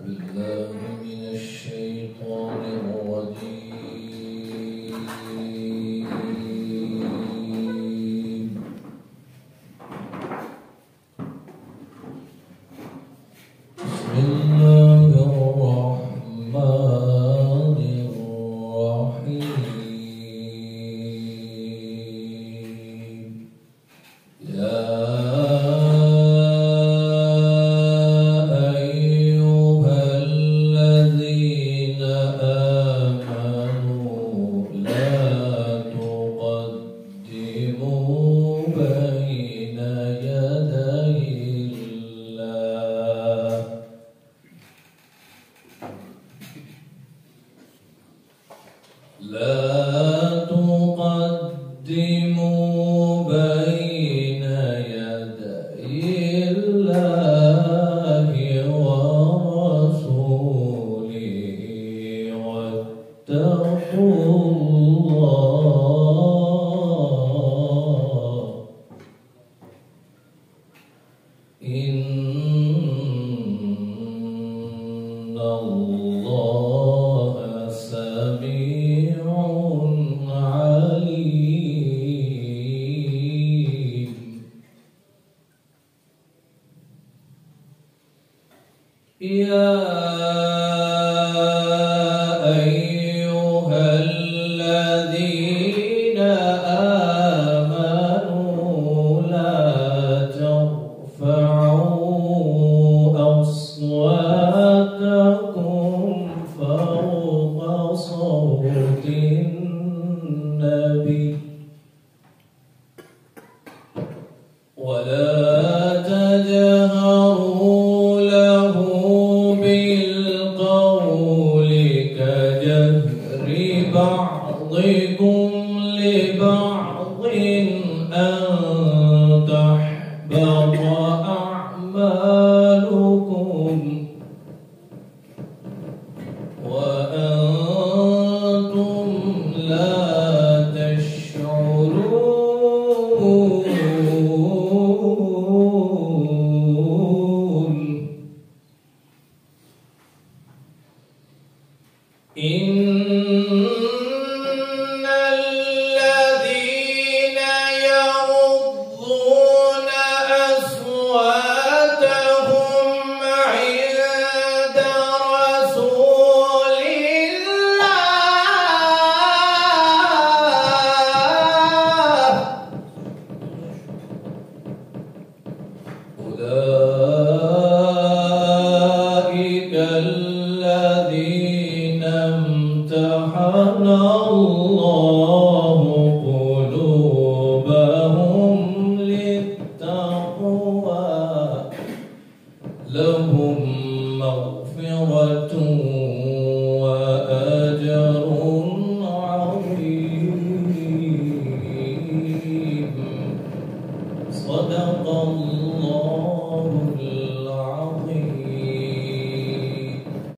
بالله من الشيطان الرجيم. بسم الله الرحمن الرحيم. يا لا تقدموا بين يدي الله ورسوله واتقوا الله إن الله سميع عليم. يا أيها الذين آمنوا لا ترفعوا أصواتكم فوق صوت النبي ولا تجهروا له بالقول كجهر بعضكم لبعض أن تحبط أعمالكم وأنتم لا تشعرون. إن الذين يغضون أصواتهم عند رسول الله أولئك الذين امتحن الله قلوبهم للتقوى لهم مغفرة وأجر عظيم. صدق الله.